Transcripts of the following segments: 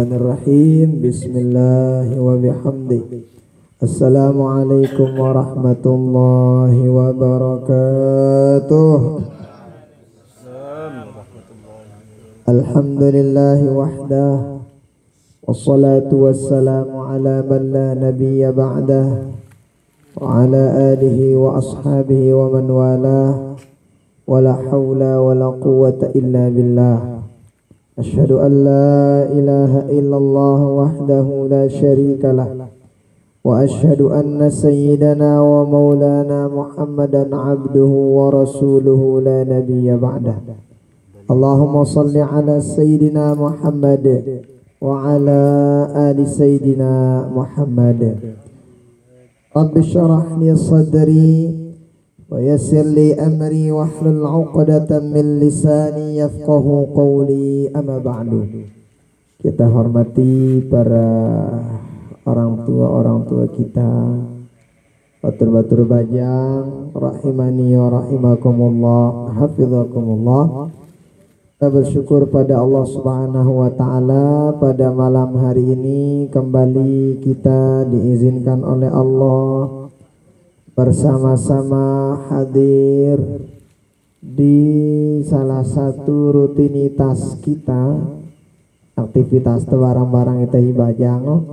Bismillahirrahmanirrahim. Bismillahi wa bihamdi. Assalamualaikum warahmatullahi wabarakatuh. Alhamdulillahi wahdah, wassalatu wassalamu ala man la nabiyya ba'dah, wa ala alihi wa ashabihi wa man walah, wa la hawla wa la quwwata illa billah. Asyhadu an la ilaha illallah wahdahu la syarika lah, wa asyhadu anna sayyidana wa maulana Muhammadan abduhu wa rasuluhu la nabiyya ba'dah. Allahumma salli ala sayyidina Muhammad wa ala ali sayyidina Muhammad. Rabbi syrah li sadri wa yassir li amri wahlul 'uqdatam min lisani yafqahu qawli, amma ba'du. Kita hormati para orang tua kita, batur-batur bajang rahimani wa rahimakumullah, hafizakumullah. Kita bersyukur pada Allah Subhanahu wa taala pada malam hari ini kembali kita diizinkan oleh Allah bersama-sama hadir di salah satu rutinitas kita, aktivitas barang-barang kita ibajang.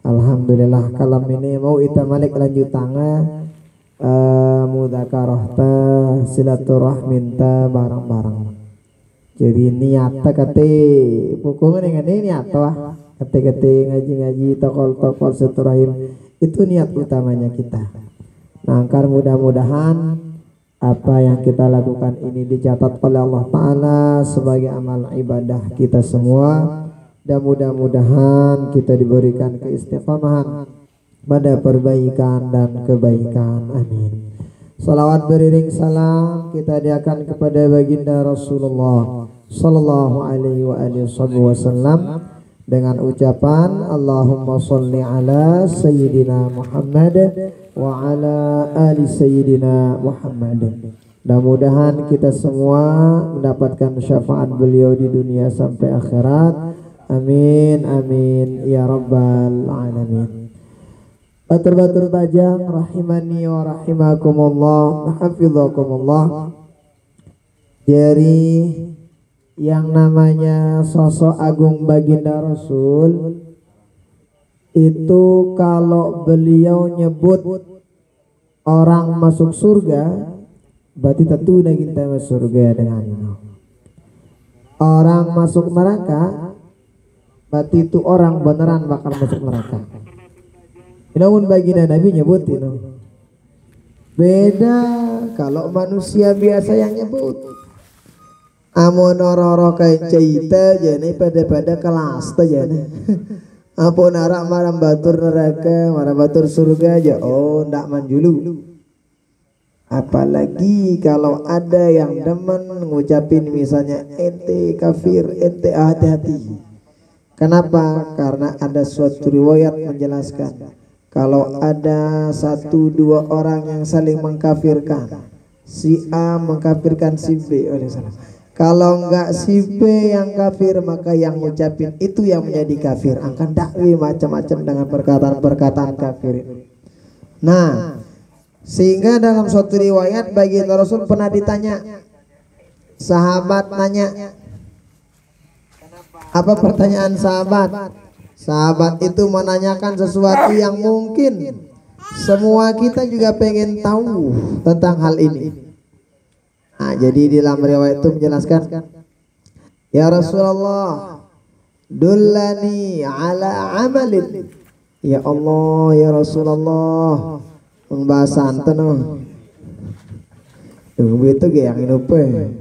Alhamdulillah kalam ini mau kita malik lanjut tanga mudzakarah ta silaturahmin ta barang-barang. Jadi niat kate pukungan dengan ini niat wah kate ngaji-ngaji tokol-tokol silaturahim itu niat utamanya kita. Nangkar mudah-mudahan apa yang kita lakukan ini dicatat oleh Allah Ta'ala sebagai amal ibadah kita semua, dan mudah-mudahan kita diberikan keistiqomahan pada perbaikan dan kebaikan. Amin. Salawat beriring salam kita hadiahkan kepada baginda Rasulullah Sallallahu alaihi wasallam dengan ucapan Allahumma sholli ala sayyidina Muhammad wa ala ali sayyidina Muhammad. Mudah-mudahan kita semua mendapatkan syafaat beliau di dunia sampai akhirat. Amin amin ya rabbal alamin. Batur-batur bajang rahimani wa rahimakumullah, hafizakumullah. Jadi yang namanya sosok agung baginda Rasul itu kalau beliau nyebut orang masuk surga berarti tentu kita masuk surga dengan orang masuk neraka berarti itu orang beneran bakal masuk neraka. Namun baginda Nabi nyebut itu beda kalau manusia biasa yang nyebut amonoro kain cerita jadi pada kelas jadi apa narak marah batur neraka, marah batur surga aja, oh ndak manjulu. Apalagi kalau ada yang demen ngucapin misalnya ente kafir, ente hati-hati. Kenapa? Karena ada suatu riwayat menjelaskan kalau ada 1-2 orang yang saling mengkafirkan, si A mengkafirkan si B oleh salah. Kalau enggak si B yang kafir maka yang ngucapin itu yang menjadi kafir. Akan dakwi macam-macam dengan perkataan-perkataan kafir. Nah, sehingga dalam suatu riwayat baginda Rasul pernah ditanya, sahabat nanya, apa pertanyaan sahabat? Sahabat itu menanyakan sesuatu yang mungkin semua kita juga pengen tahu tentang hal ini. Nah, jadi di dalam riwayat itu menjelaskan, ya Rasulullah, dullani ala amalin. Ya Allah, ya Rasulullah, pembahasan tenang. Itu yang inupe.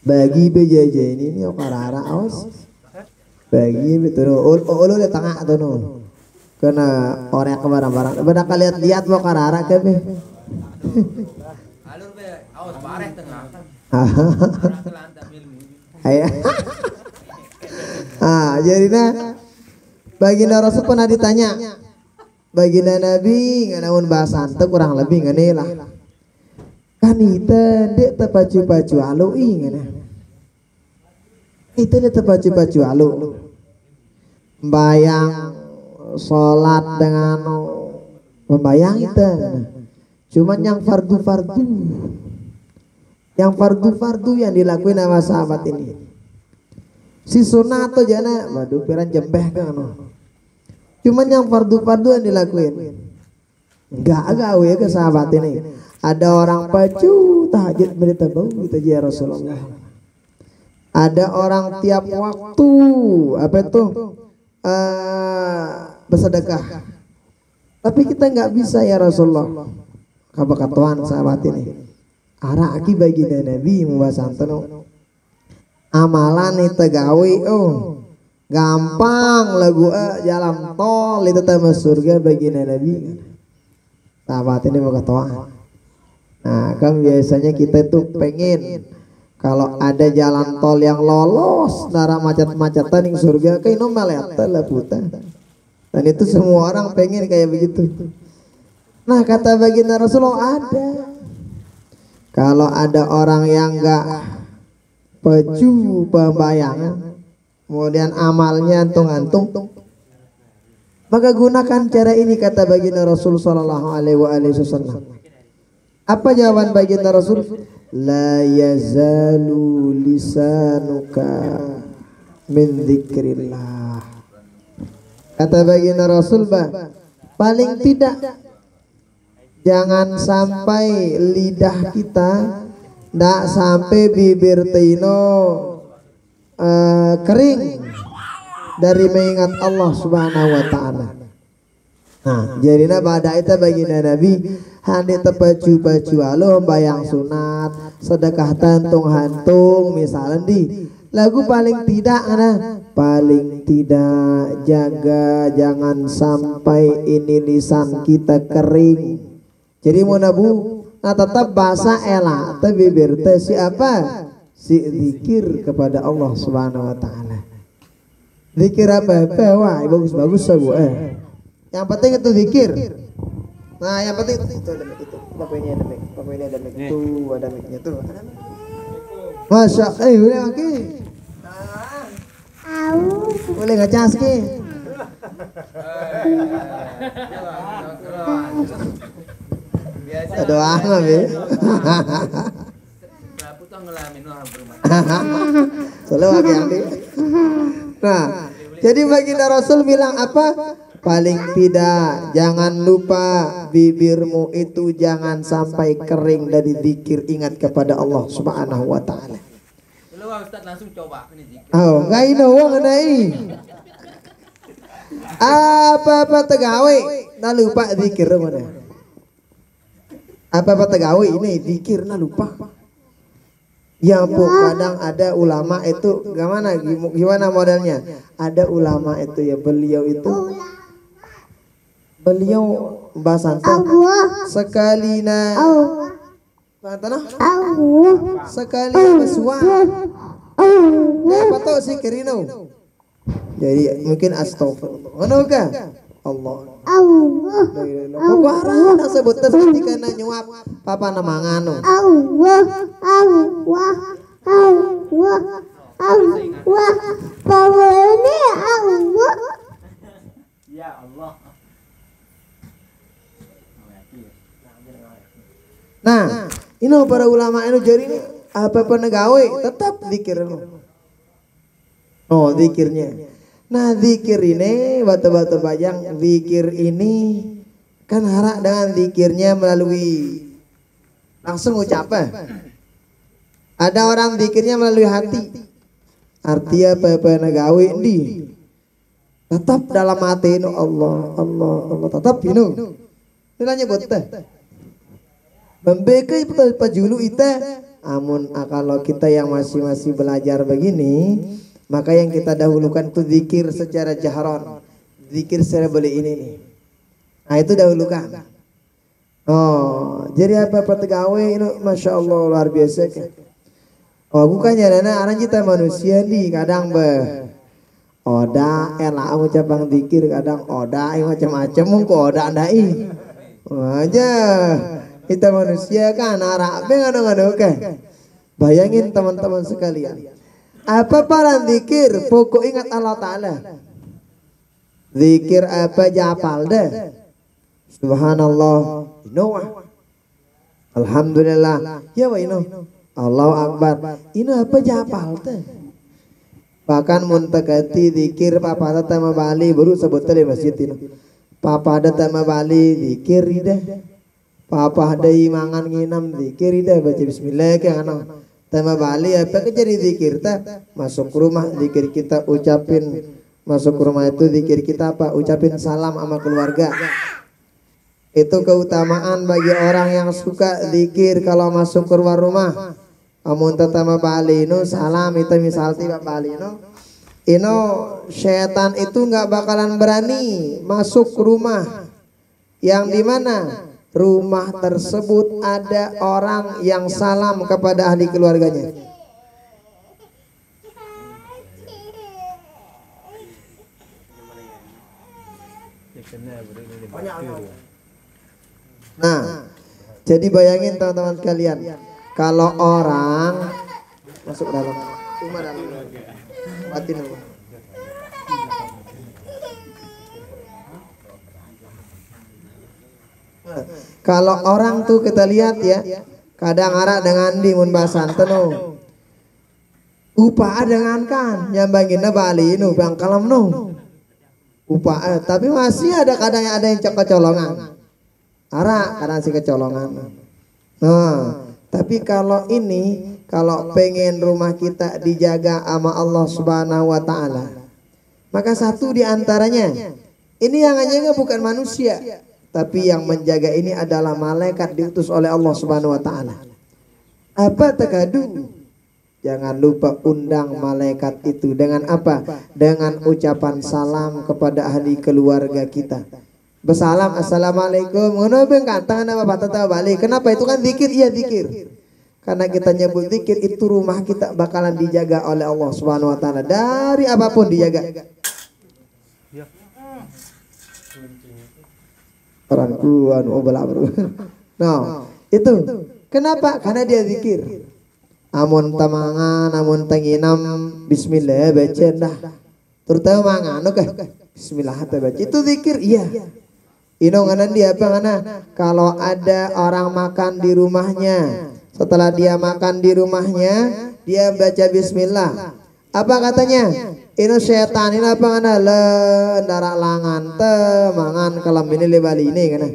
Bagi bejaja ini karara aus. Bagi betul. Ulu di tengah tuh no. Kena orang yang kebarang-barang. Benar kalian lihat mau karara kebe. Alur be, awas bareh tengah. Jadinya baginda Rasul pernah ditanya, baginda Nabi nganaun bahasan teu kurang lebih ngene lah. Kanita dek tepacu-pacu alui ngana. Itu dia terpacu-pacu alu bayang sholat dengan membayang itu. Cuman yang fardu-fardu yang dilakuin sama sahabat ini. Si sunat tuh jana waduh piran jembeh kan. Cuman yang fardu-fardu yang dilakuin. Enggak gawe ke sahabat ini. Ada orang pacu tahajud berita bau kita ya Rasulullah. Ada orang tiap waktu apa itu bersedekah. Tapi kita nggak bisa ya Rasulullah. Kabakatuan sahabat ini. Araki bagi Nabi mubasantono. Amalan itu gawe gampang lagu jalan tol itu tamu surga bagi Nabi. Sahabat ini mau ketawa. Nah kan biasanya kita tuh pengen kalau ada jalan tol yang lolos darah macet-macetan yang surga kayak nomaleta lah puta. Dan itu semua orang pengen kayak begitu. Nah kata baginda Rasulullah ada. Kalau ada orang yang enggak peju pembayangan kemudian amalnya antung-antung, maka gunakan cara ini kata baginda Rasul sallallahu alaihi wasallam. Apa jawaban baginda Rasul? La yazalu lisanuka min dzikrillah. Kata baginda Rasul paling tidak jangan sampai lidah kita ndak sampai bibir tino kering dari mengingat Allah Subhanahu wa taala. Nah, jadinya pada itu baginda Nabi hanya tepacu-pacu alo bayang sunat, sedekah tantung hantung misalnya di lagu paling tidak paling tidak jaga jangan sampai ini lisan kita kering. Jadi mau nabu nah tetap bahasa elah tapi bibir siapa si zikir kepada Allah Subhanahu wa taala. Zikir apa? Wah, bagus-bagus sabu Yang penting itu zikir. Nah, yang penting itu ada mic itu. Bapak ini ada mic tuh, ada micnya tuh. Masya boleh lagi. Boleh ngecas ki. Biasa doa mah be. Selalu lagi. Nah, jadi baginda Rasul bilang apa? Paling tidak jangan lupa bibirmu itu jangan sampai kering dari zikir ingat kepada Allah Subhanahu wa taala. Ustaz langsung coba ini zikir. Oh, enggak ini wong nai. Apa-apa tegawe, nah lupa zikir mana? Apa-apa tegawe ini zikir nah lupa. Ya bu, kadang ada ulama itu gimana modelnya? Ada ulama itu ya beliau bahasa sekali na sekali bersuara apa tau sih kerino jadi mungkin astagfirullah mana kan Allah pokoknya sebut ketika nyuap papa namangano Allah ini Allah ya Allah. Nah, ini para ulama ini jadi apa negawe tetap zikir. Oh, zikirnya. Nah, zikir ini batu-batu bajang zikir ini kan harak dengan zikirnya melalui langsung ucapan. Ada orang zikirnya melalui hati. Artinya apa negawe ini tetap dalam hati itu Allah tetap ini. Kita nyebut teh. Membekai pajulu ita amun kalau kita yang masih belajar begini maka yang kita dahulukan itu zikir secara jahron, zikir secara beli ini nih. Nah itu dahulukan. Oh jadi apa tegawe ini masya Allah luar biasa kan. Oh bukannya nana orang kita manusia nih kadang oda elah ucapan zikir kadang oda macam-macam mungko oda ndai aja. Kita manusia kan arak ngado-ngado kan. Bayangin teman-teman sekalian. Apa para zikir? Pokok ingat Allah Ta'ala. Zikir apa japal dah. Subhanallah. Ino. Alhamdulillah. Ya wa ino. Allahu Akbar. Ino apa japal dah. Bahkan muntakati zikir papa ada tema Bali baru sebut tadi masjid ino. Papa ada tema Bali zikir ida. Papa ada imangan nginam zikir ida baca bismillah ke ana. Tema Bali apa ke jadi zikir ta? Masuk rumah zikir kita ucapin, masuk rumah itu zikir kita apa? Ucapin salam sama keluarga. Itu keutamaan bagi orang yang suka zikir kalau masuk keluar rumah. Amun tetama Bali no salam itu misal tiba Bali no. Ino setan itu nggak bakalan berani masuk rumah yang dimana rumah tersebut ada orang yang salam kepada ahli keluarganya. Nah, jadi bayangin teman-teman sekalian, kalau orang masuk dalam rumah dalam batin rumah. Kalau orang tuh kita lihat ya, kadang arah dengan di mun basan tenu. Upah dengan kan nyambangin Bali nu bang kalam nu. Upah tapi masih ada kadang ada yang kecolongan. Arah kadang si kecolongan. Nah, tapi kalau ini kalau pengen rumah kita dijaga sama Allah Subhanahu wa taala, maka satu di antaranya ini yang hanya bukan manusia. Tapi yang menjaga ini adalah malaikat diutus oleh Allah Subhanahu wa taala. Apa terkadu? Jangan lupa undang malaikat itu dengan apa? Dengan ucapan salam kepada ahli keluarga kita. Bersalam assalamualaikum. Ngono beng kata nama patata balik. Kenapa itu kan zikir? Iya zikir. Karena kita nyebut zikir itu rumah kita bakalan dijaga oleh Allah Subhanahu wa taala dari apapun dijaga. Orangku anu obalah bro. Nah, itu kenapa? Karena dia zikir. Amun tamangan, amun tanginam bismillah baca dah. Terutama mangan oke. Bismillah baca. Itu zikir iya. Inonganan dia apa ngana? Kalau ada orang makan di rumahnya, setelah dia makan di rumahnya, dia baca bismillah. Apa katanya? Ini setan ini apa ngana le darak langan te mangan kalam ini le Bali ini kana.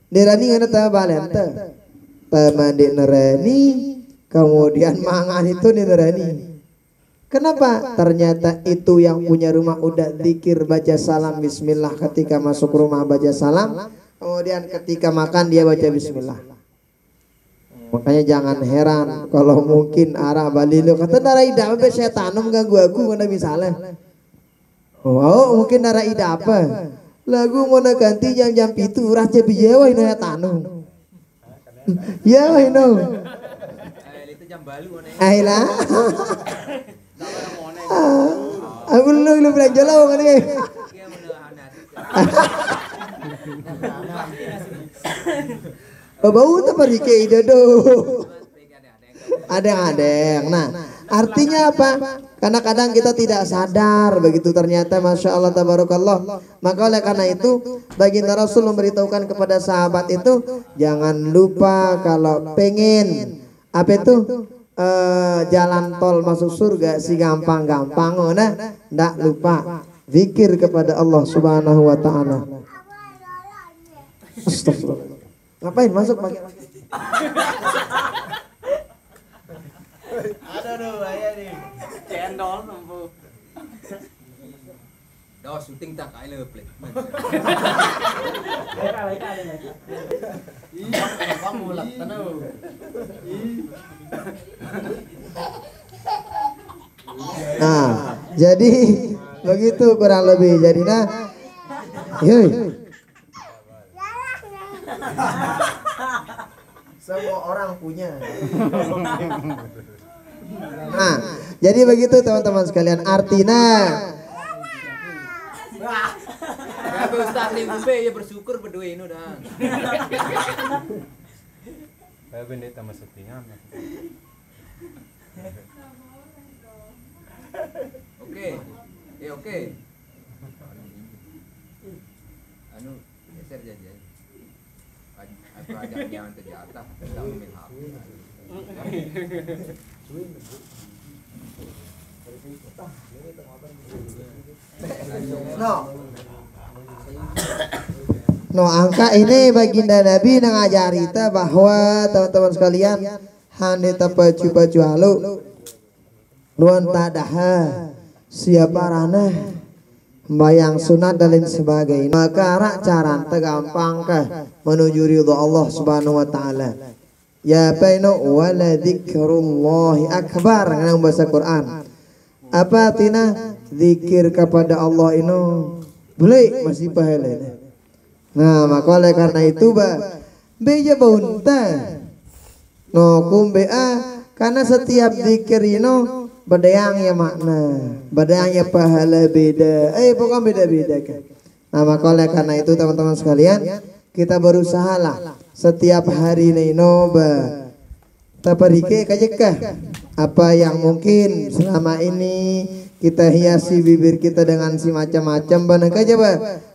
Dirani ngana te balen te. Mandi nerani kemudian mangan itu nerani. Kenapa? Ternyata itu yang punya rumah udah zikir baca salam bismillah ketika masuk rumah baca salam, kemudian ketika makan dia baca bismillah. Makanya jangan heran kalau mungkin arah Bali lo kata darah ida apa setan mengganggu aku mana misalnya. Oh mungkin darah ida apa lagu mau ganti jam itu raja bijewa ini setan. Ya ini. Itu jam balu ane. Ayolah. Aku lu belanja lo kan ni. Bau tuh pergi ke ide doh. Ada. Nah, artinya apa? Karena kadang kita tidak sadar begitu ternyata masya Allah tabarakallah. Maka oleh karena itu baginda Rasul memberitahukan kepada sahabat itu jangan lupa kalau pengen apa itu jalan tol masuk surga si gampang-gampang, nah, ndak lupa zikir kepada Allah Subhanahu wa taala. Astagfirullah. Ngapain masuk pakai? Aduh, ayah nih. Cendol mampu. Dah syuting tak kai le play. Leka ada lagi. Bang mulak tanu. Nah, jadi begitu kurang lebih. Jadi nah, yoi. Semua orang punya. Nah, jadi begitu teman-teman sekalian. Artinya Tapi Ustaz nih Bumbe ya bersyukur berdua ini udah. Saya benda tambah settingan. Oke. Oke. Anu geser aja. Aku ajak dia nanti di atas, kita ambil HP. No, angka ini baginda Nabi ngajari kita bahwa teman-teman sekalian hanya baju halu luan tadaha siapa ranah bayang sunat dan lain sebagainya, maka rak cara tergampang ke menuju ridha Allah Subhanahu wa taala. Ya baino wala dzikrullahi akbar dalam bahasa Quran. Apa artinya zikir kepada Allah ini boleh masih pahala. Nah, maka oleh karena itu beja baunta no kumbea karena setiap zikir ini beda yang makna, beda yang pahala beda. Bukan beda-beda kan. Nah, maka oleh karena itu teman-teman sekalian, kita berusaha lah setiap hari ini taparike kajekah apa yang mungkin selama ini kita hiasi bibir kita dengan si macam-macam bana kaja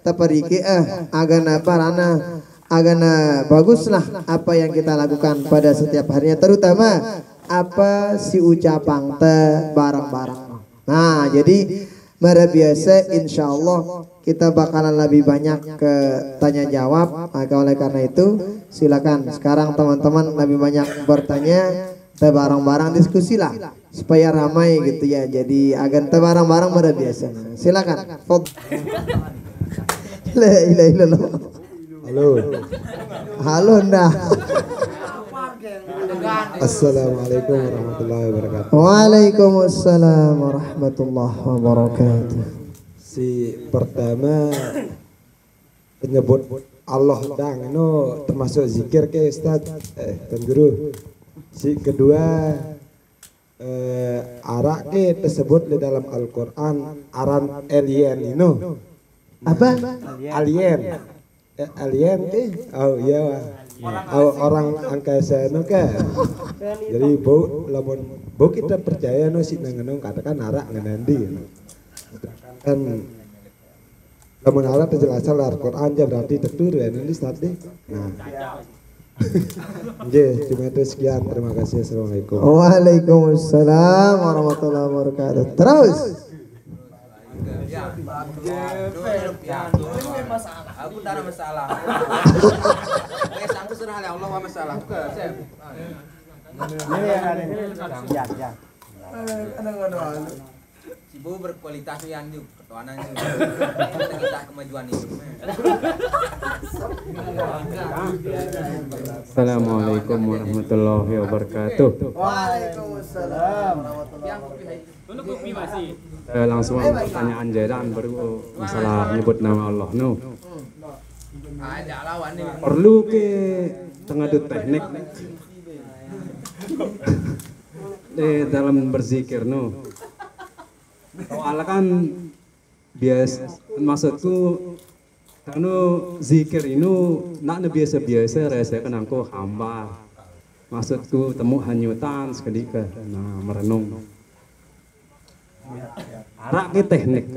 taparike agana parana agana baguslah apa yang kita lakukan pada setiap harinya, terutama apa si ucapang te barang-barang. Nah, jadi mara biasa insyaallah kita bakalan lebih banyak ke tanya jawab. Maka oleh karena itu silakan sekarang teman-teman lebih banyak bertanya, te barang-barang diskusilah supaya ramai gitu ya. Jadi agar te barang-barang mara biasa. Silakan. La ilaha illallah. Halo. Halo ndah. Assalamualaikum warahmatullahi wabarakatuh. Waalaikumsalam warahmatullahi wabarakatuh. Si pertama penyebut Allah dang itu termasuk zikir ke Ustaz Tuan Guru. Si kedua arak ke tersebut di dalam Al-Qur'an aran alien itu. Apa? Alien. Alien oh iya. Orang angkasa nu kan. Jadi bau kita percaya no si nangenong katakan arak nganandi. Kan lamun arak penjelasan Al-Qur'an aja berarti tertur ya nanti tadi. Nah. Nggih, cuma itu sekian. Terima kasih. Assalamualaikum. Waalaikumsalam warahmatullahi wabarakatuh. Terus. Aku tak ada masalah. Aku serah oleh Allah masalah. Si Bu berkualitas yang juga ketuanannya. Kita kemajuan ini. Assalamualaikum warahmatullahi wabarakatuh. Waalaikumsalam warahmatullahi wabarakatuh. Langsung pertanyaan jalan baru masalah nyebut nama Allah no. Perlu ke tengadut teknik dalam berzikir no. Soalnya kan biasa maksudku karena zikir ini nak biasa-biasa rasa kan aku hamba. Maksudku temu hanyutan seketika nah merenung. Arak ke teknik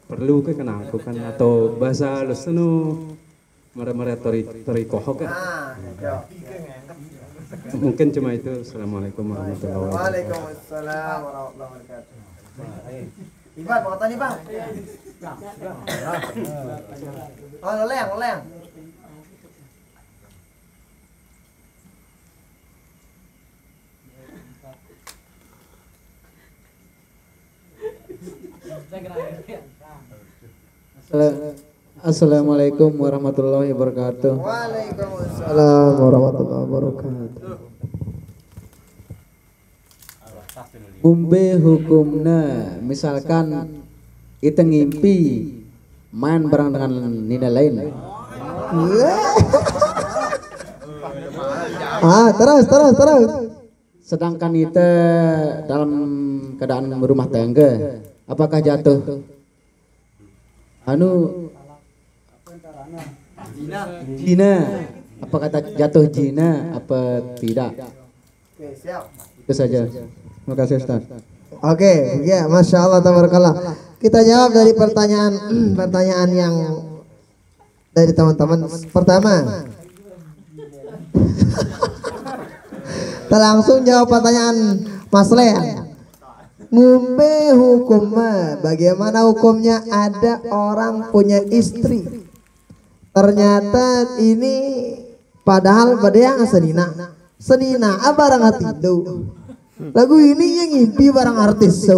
perlu ke kena aku kan atau bahasa halus nu mereka terikoh kan. Mungkin cuma itu. Assalamualaikum warahmatullahi wabarakatuh. Waalaikumsalam warahmatullahi wabarakatuh. Iban mau tanya bang? Oh leleng. Assalamualaikum warahmatullahi wabarakatuh. Waalaikumsalam warahmatullahi wabarakatuh. Umbe hukumna misalkan kita ngimpi main bareng dengan nina lain. Terus. Sedangkan kita dalam keadaan berumah tangga, apakah jatuh Jina, apa kata jatuh jina apa tidak? Oke, siap. Itu saja. Terima kasih Ustaz. Oke, ya, masya Allah, tabarakallah. Kita jawab dari pertanyaan yang dari teman-teman. Pertama, kita langsung jawab pertanyaan Mas Lea. Ngumbe hukumnya, bagaimana hukumnya ada orang punya istri, ternyata ini padahal pada yang senina barang tidur lagu ini yang ngimpi barang artis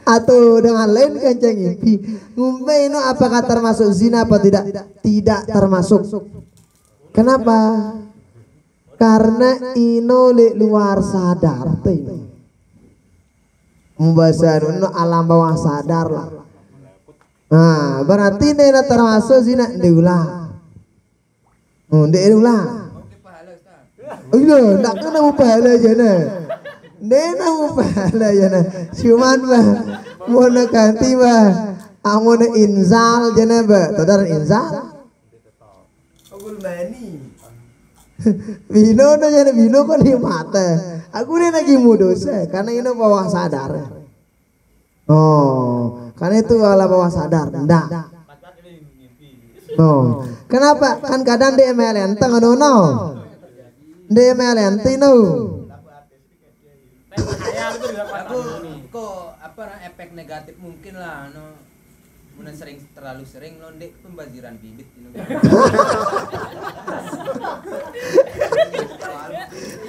atau dengan lain kancang ngimpi. Ngumbe ini apakah termasuk zina apa tidak termasuk. Kenapa? Karena ino luar sadar tuh. Membahasa no alam bawah sadar lah. Nah, berarti ini termasuk zina diulah. Diulah. Oh iya, nak kena mau pahala aja nah. Nena mau pahala aja nah. Cuman bah, mau nak ganti bah, mau nak inzal aja nah bah. Tadar inzal. Agul mani. Bino na jadi bino kok di mata. Aku ini lagi mudosa karena ini bawah sadar. Oh, karena itu ala bawah sadar. Ndak. Oh, kenapa? Kan kadang di MLN tengah no. Di MLN tino. Aku kok apa efek negatif mungkin lah no. Mun terlalu sering londek pembaziran bibit ini.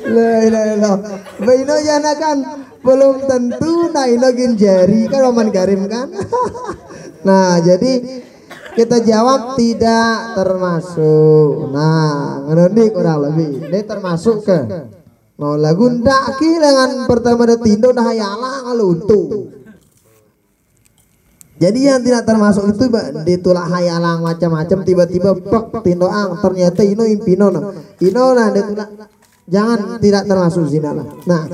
Lah. Baino jana kan belum tentu nah ino jari kan Roman Karim kan. Nah, jadi kita jawab tidak termasuk. Nah, ngerondik kurang lebih. Dia termasuk ke. Mau lagu ndak dengan pertama ada tindo dah hayalah kalau untuk. Jadi yang tidak termasuk itu ditulak hayalang macam-macam tiba-tiba pek tindoang ternyata ino impino ino lah ditulak. Jangan, tidak termasuk zina lah. Nah,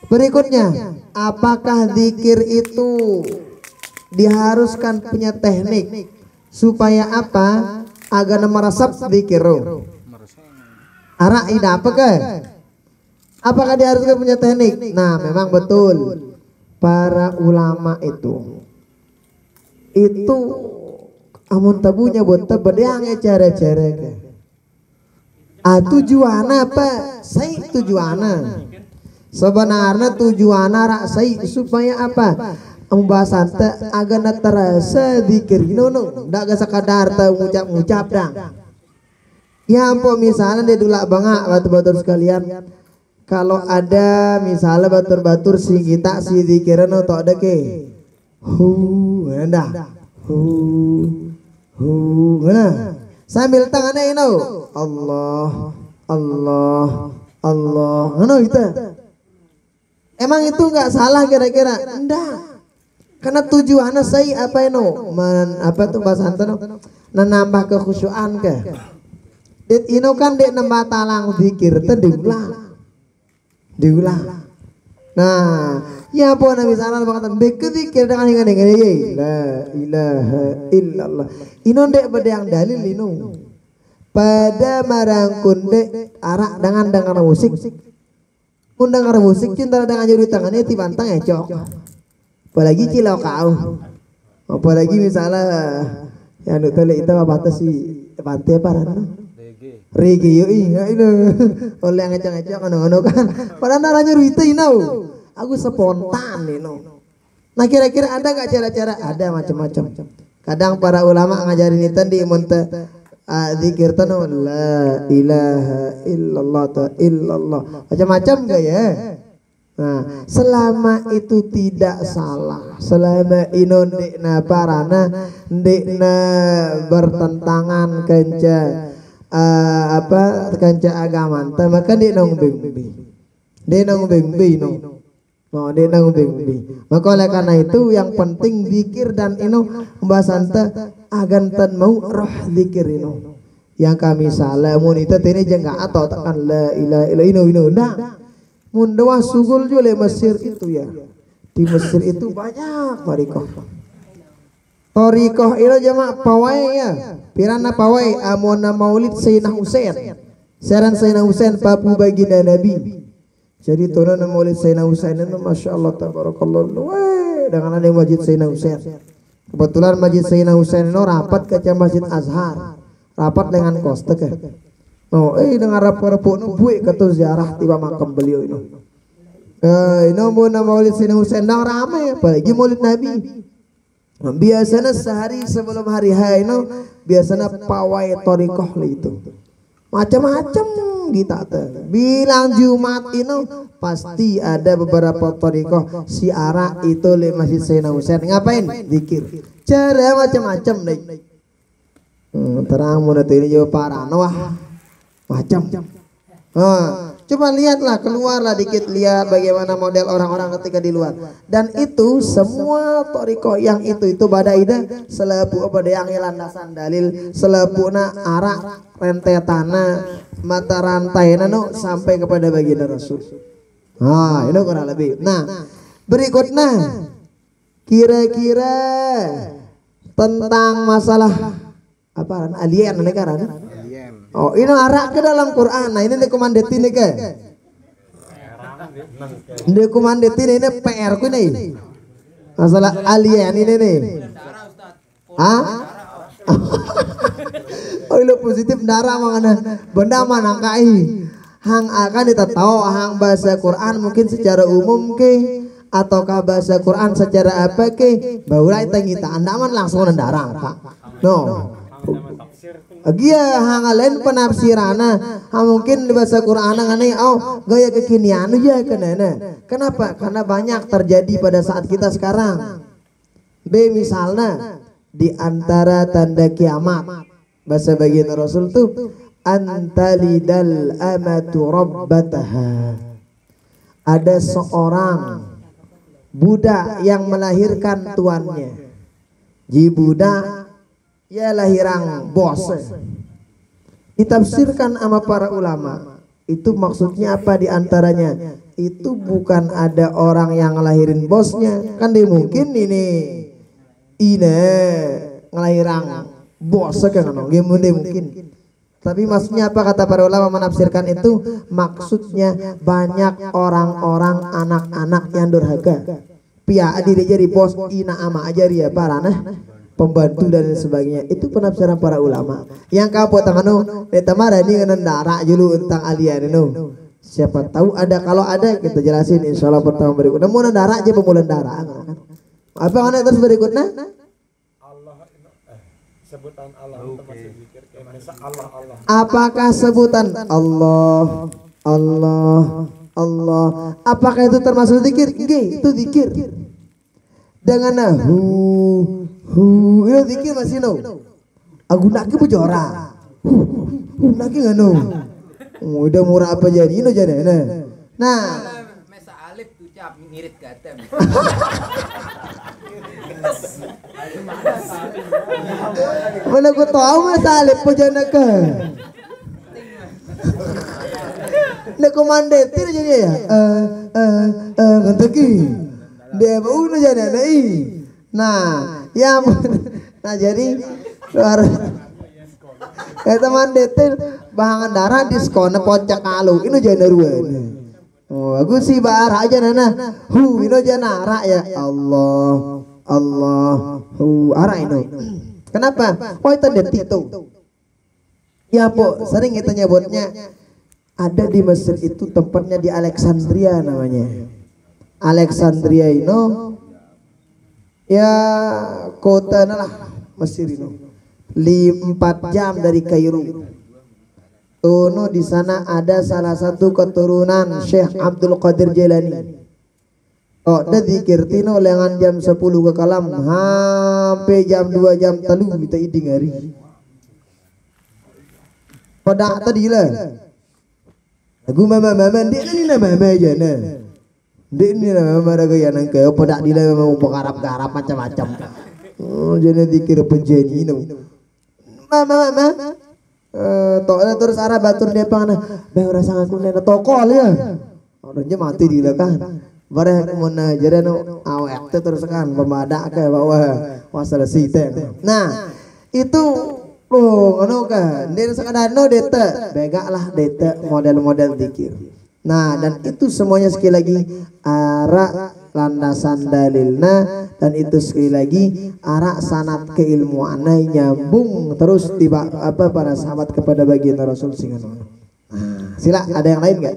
berikutnya, apakah zikir itu diharuskan punya teknik supaya apa? Agar meresap zikir. Arak ida apa ke? Apakah diharuskan punya teknik? Nah, memang betul. Para ulama itu amun tabunya buat tabadang cara-cara ke. Tujuan apa? Saya tujuana. Sebenarnya tujuana rak saya supaya apa? Pembahasan agar terasa zikir no. Ndak sekadar ngucap dang. Ya ampun, misalnya dia dulak bangak batur-batur sekalian. Kalau ada misalnya batur-batur si kita si zikiran atau ada ke. Endah. Mana? Sambil tangannya ini. Allah. Mana itu? Emang itu enggak salah kira-kira? Enggak. Karena tujuannya saya apa ini? Apa tuh bahasa anton? Nambah kekhusyuan ke. Dit ino kan dek nambah talang zikir teh diulang. Nah, ya pun misalnya berkata bekezikir dengan la ilaha illallah. Ino dek pada yang dalil ino. Pada marangkun dek arak dengan musik. Dengar musik cinta dengan juri tangannya tibantang ecok. Apalagi cilau kau. Apalagi misalnya ya nu tele itu batas si pantai apa Regi yoi itu oleh ngecek-ngecek ono kan. Padahal naranya ruita ino. Aku spontan ino. Nah kira-kira ada nggak cara-cara? Ada macam-macam. Kadang para ulama ngajarin itu di monte zikir tanu la ilaha illallah macam-macam enggak ya? Nah, selama itu tidak salah, selama ino ndekna parana ndekna bertentangan kenca kenca agama maka dia nang bengbi maka oleh karena itu yang penting zikir dan ino pembahasan agantan mau roh zikir ino yang kami salah mun itu tene jangan atau tekan la ilaha illa ino ndak mun doa sugul jule Mesir itu ya di Mesir itu banyak Torikoh itu jama pawai ya. Pirana pawai amona maulid Sayyidina Husain. Saran Sayyidina Husain papu baginda Nabi. Jadi tunan Maulid Sayyidina Husain itu Masya Allah tabarakallah. Weh, dengan ada Masjid Sayyidina Husain. Kebetulan Masjid Sayyidina Husain itu rapat ke Masjid Azhar. Rapat dengan kostek ya. Oh, dengan rapat-rapat nu buik kata ziarah tiba makam beliau ini. Ini mau Maulid Sayyidina Husain nang ramai apalagi Maulid Nabi. Biasanya sehari sebelum hari H itu biasanya pawai torikoh itu. Macam-macam kita tuh. Bilang Jumat ini pasti ada beberapa torikoh siara itu di Masjid Sayyidina Husain. Ngapain? Zikir. Cara macam-macam nih. Terang mudah tuh ini jauh parah. Wah, macam. Coba lihatlah, keluarlah dikit, lihat bagaimana model orang-orang ketika di luar. Dan itu semua toriko yang itu badaida selepu pada yang landasan dalil selepuna arak rentetana mata rantai nano sampai kepada baginda Rasul. Itu kurang lebih. Nah, berikutnya kira-kira tentang masalah apa alien negara. Oh, ini arak ke dalam Quran. Nah, ini dikomandetin nih ke. Dikomandetin ini PR ku nih. Masalah alien ini nih. Oh, ini positif darah mangana. Benda mana kai? Hang akan kita tahu hang bahasa Quran mungkin secara umum ke ataukah bahasa Quran secara apa ke? Baulai kita andaman langsung darah, Pak. No. Agia hangalain penafsirana, mungkin di bahasa Quran ngane gaya kekinian aja kenana. Kenapa? Karena banyak terjadi pada saat kita sekarang. B misalnya di antara tanda kiamat bahasa bagian Rasul tuh antalidal amatu rabbataha. Ada seorang budak yang melahirkan tuannya. Ji budak ya lahirang bos. Ditafsirkan sama para ulama. Itu maksudnya apa diantaranya? Itu bukan ada orang yang ngelahirin bosnya. Kan dia mungkin ini ngelahirang bos kan mungkin. Tapi maksudnya apa kata para ulama menafsirkan itu? Maksudnya banyak orang-orang anak-anak yang durhaka. Pia diri jadi bos ina ama aja dia parana. Pembantu dan sebagainya. Itu penafsiran para ulama. Yang kapok tangano detamara ini ngendara dulu tentang alien itu. Siapa tahu ada, kalau ada kita jelasin insyaallah pertama berikutnya. Mau ngendara aja pemulan darah. Apa yang terus berikutnya? Allah sebutan Allah termasuk zikir Allah. Apakah sebutan Allah Allah apakah itu termasuk zikir? Itu zikir. Dengan itu zikir masih no. Aku nak ke bujora. Nak ke ngano. Udah murah apa jadi no jadi nah. Mesa alif tuh cap ngirit kata. Mana aku tahu mesa alif pujana ke. Nak komandetir jadi ya. Ngenteki. Dia mau no jadi nah. Ya, nah jadi luar teman detail bahangan darah diskon pocak kalu ini jadi ruan. Oh, aku sih barah aja nana. Ini aja nara ya Allah ara ini. Kenapa? Oh itu detik itu. Ya po sering kita nyebutnya ada di Mesir itu tempatnya di Alexandria namanya. Alexandria itu ya kota lah Mesir itu 4 jam dari Kairo. Tuno di sana ada salah satu keturunan Syekh Abdul Qadir Jailani. Oh, da zikir tino lengan jam 10 ke kalam sampai jam 2 jam telu kita iding hari. Pada tadi lah. Aku mama dia ni nama mama aja nah. Dia ni nama mama gaya nang ke pada dia memang garap macam-macam. Oh, jadi zikir penjanji no. Mama terus arah batur dia pangana. Bah rasa aku nena tokol ya. Orangnya mati di kan. Bareh mun jareno awet terus kan pembadak ke bawah wasal site. Nah, itu loh ngono kan. Dia sekadar no dete, begak lah dete model-model zikir. Nah, dan itu semuanya sekali lagi arak landasan dalilna, dan itu sekali lagi arak sanad keilmuannya nyambung terus tiba apa para sahabat kepada baginda Rasul singkat. Nah, sila ada yang lain nggak?